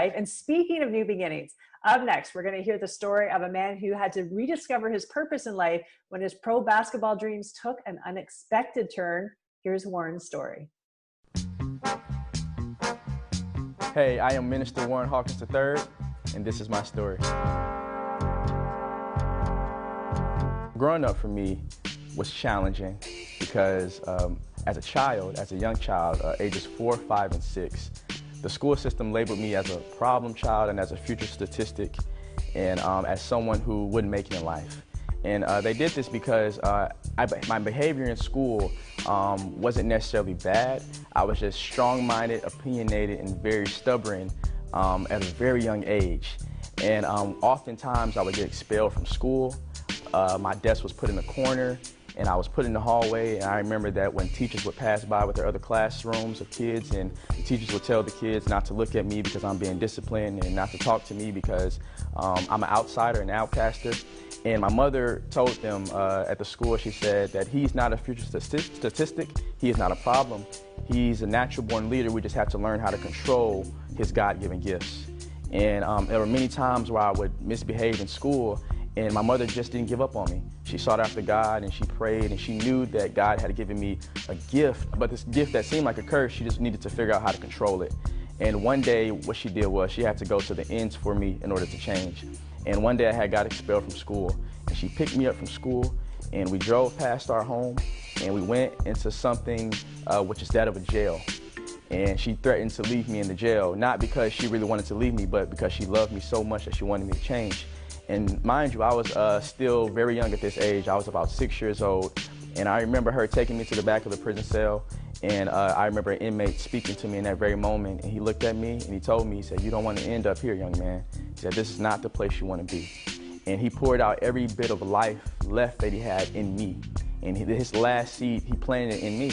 And speaking of new beginnings, up next, we're going to hear the story of a man who had to rediscover his purpose in life when his pro basketball dreams took an unexpected turn. Here's Warren's story. Hey, I am Minister Warren Hawkins III, and this is my story. Growing up for me was challenging because as a young child, ages 4, 5, and 6, the school system labeled me as a problem child and as a future statistic and as someone who wouldn't make it in life. And they did this because my behavior in school wasn't necessarily bad. I was just strong-minded, opinionated, and very stubborn at a very young age. And oftentimes I would get expelled from school. My desk was put in a corner and I was put in the hallway, and I remember that when teachers would pass by with their other classrooms of kids, and the teachers would tell the kids not to look at me because I'm being disciplined and not to talk to me because I'm an outsider, an outcaster. And my mother told them at the school, she said that he's not a future statistic, he is not a problem. He's a natural-born leader. We just have to learn how to control his God-given gifts. And there were many times where I would misbehave in school, and my mother just didn't give up on me. She sought after God and she prayed, and she knew that God had given me a gift, but this gift that seemed like a curse, she just needed to figure out how to control it. And one day what she did was she had to go to the ends for me in order to change. And one day I had got expelled from school, and she picked me up from school, and we drove past our home, and we went into something which is that of a jail. And she threatened to leave me in the jail, not because she really wanted to leave me, but because she loved me so much that she wanted me to change. And mind you, I was still very young at this age. I was about 6 years old. And I remember her taking me to the back of the prison cell. And I remember an inmate speaking to me in that very moment. And he looked at me and he told me, he said, "You don't want to end up here, young man." He said, "This is not the place you want to be." And he poured out every bit of life left that he had in me. And his last seed, he planted it in me.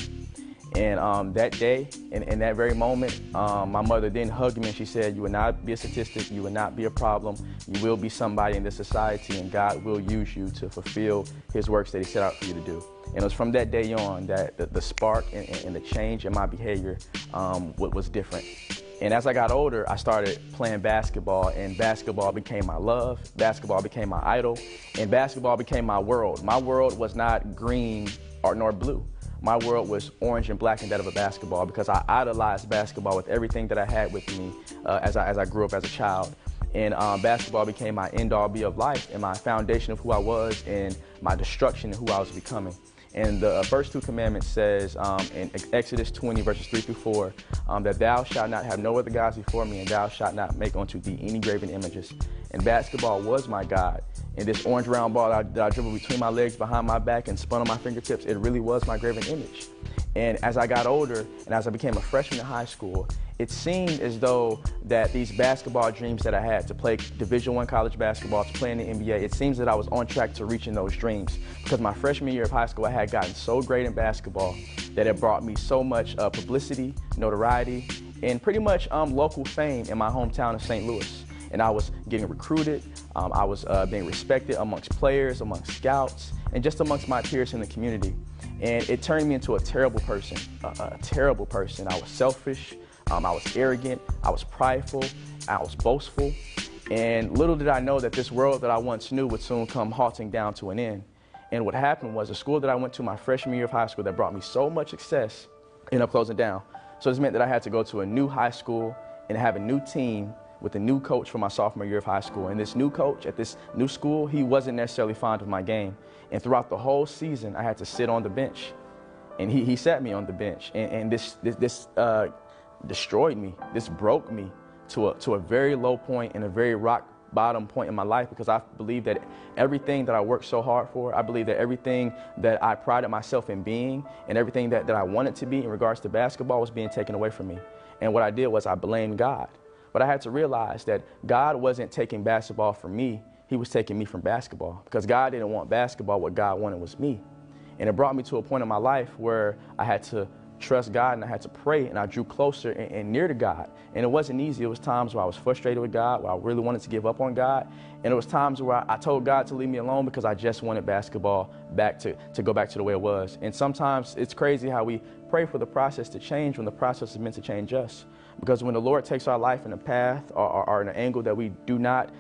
And that day, in that very moment, my mother then hugged me and she said, "You will not be a statistic, you will not be a problem, you will be somebody in this society, and God will use you to fulfill his works that he set out for you to do." And it was from that day on that the spark and the change in my behavior was different. And as I got older, I started playing basketball, and basketball became my love, basketball became my idol, and basketball became my world. My world was not green nor blue. My world was orange and black and that of a basketball, because I idolized basketball with everything that I had with me as I grew up as a child. And basketball became my end-all be-all of life and my foundation of who I was and my destruction of who I was becoming. And the first 2 commandments says in Exodus 20, verses 3 through 4, that thou shalt not have no other gods before me, and thou shalt not make unto thee any graven images. And basketball was my God. And this orange round ball that I dribbled between my legs, behind my back, and spun on my fingertips, it really was my graven image. And as I got older, and as I became a freshman in high school, it seemed as though that these basketball dreams that I had to play Division I college basketball, to play in the NBA, it seems that I was on track to reaching those dreams. Because my freshman year of high school, I had gotten so great in basketball that it brought me so much publicity, notoriety, and pretty much local fame in my hometown of St. Louis. And I was getting recruited, I was being respected amongst players, amongst scouts, and just amongst my peers in the community. And it turned me into a terrible person, a terrible person. I was selfish, I was arrogant, I was prideful, I was boastful. And little did I know that this world that I once knew would soon come halting down to an end. And what happened was the school that I went to my freshman year of high school that brought me so much success ended up closing down. So this meant that I had to go to a new high school and have a new team with a new coach for my sophomore year of high school. And this new coach at this new school, he wasn't necessarily fond of my game. And throughout the whole season, I had to sit on the bench. And he sat me on the bench. And this destroyed me. This broke me to a very low point and a very rock bottom point in my life, because I believe that everything that I worked so hard for, I believe that everything that I prided myself in being and everything that I wanted to be in regards to basketball was being taken away from me. And what I did was I blamed God. But I had to realize that God wasn't taking basketball from me, he was taking me from basketball, because God didn't want basketball, what God wanted was me. And it brought me to a point in my life where I had to trust God and I had to pray, and I drew closer and near to God. And it wasn't easy. It was times where I was frustrated with God, where I really wanted to give up on God. And it was times where I told God to leave me alone because I just wanted basketball back to go back to the way it was. And sometimes it's crazy how we pray for the process to change when the process is meant to change us. Because when the Lord takes our life in a path or in an angle that we do not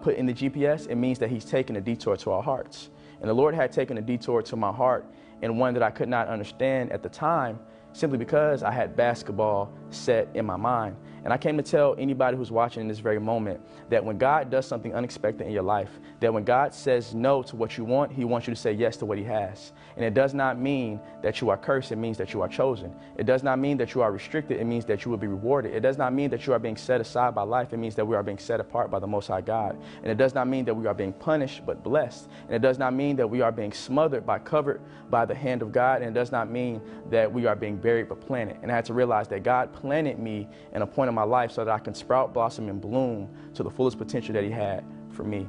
put in the GPS, it means that he's taken a detour to our hearts. And the Lord had taken a detour to my heart, and one that I could not understand at the time, simply because I had basketball set in my mind. And I came to tell anybody who's watching in this very moment that when God does something unexpected in your life, that when God says no to what you want, he wants you to say yes to what he has. And it does not mean that you are cursed, it means that you are chosen. It does not mean that you are restricted, it means that you will be rewarded. It does not mean that you are being set aside by life, it means that we are being set apart by the Most High God. And it does not mean that we are being punished but blessed. And it does not mean that we are being smothered by covered by the hand of God. And it does not mean that we are being buried but planted. And I had to realize that God planted me in a point in my life so that I can sprout, blossom, and bloom to the fullest potential that he had for me.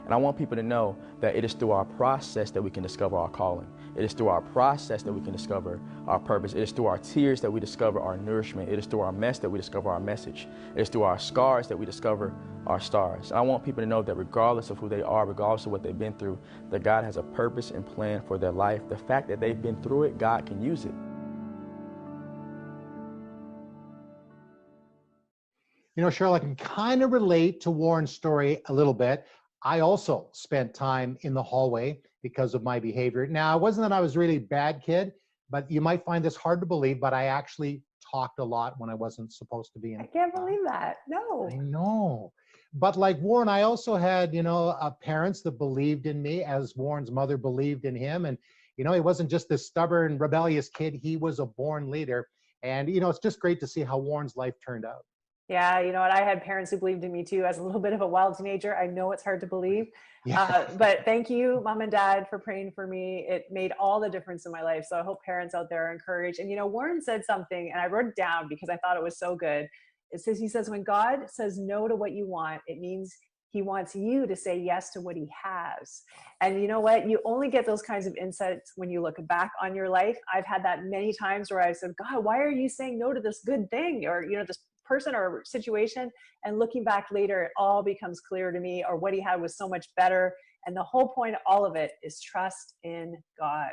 And I want people to know that it is through our process that we can discover our calling. It is through our process that we can discover our purpose. It is through our tears that we discover our nourishment. It is through our mess that we discover our message. It is through our scars that we discover our stars. And I want people to know that regardless of who they are, regardless of what they've been through, that God has a purpose and plan for their life. The fact that they've been through it, God can use it. You know, Cheryl, I can kind of relate to Warren's story a little bit. I also spent time in the hallway because of my behavior. Now, it wasn't that I was really a bad kid, but you might find this hard to believe, but I actually talked a lot when I wasn't supposed to be in. I can't believe that. No. I know. But like Warren, I also had, parents that believed in me as Warren's mother believed in him. And, he wasn't just this stubborn, rebellious kid. He was a born leader. And, it's just great to see how Warren's life turned out. Yeah, you know what? I had parents who believed in me too as a little bit of a wild teenager. I know it's hard to believe, but thank you, Mom and Dad, for praying for me. It made all the difference in my life. So I hope parents out there are encouraged. And, Warren said something, and I wrote it down because I thought it was so good. He says, when God says no to what you want, it means he wants you to say yes to what he has. And you know what? You only get those kinds of insights when you look back on your life. I've had that many times where I said, God, why are you saying no to this good thing? Or, this person or situation, and looking back later, it all becomes clear to me, or what he had was so much better. And the whole point of all of it is trust in God.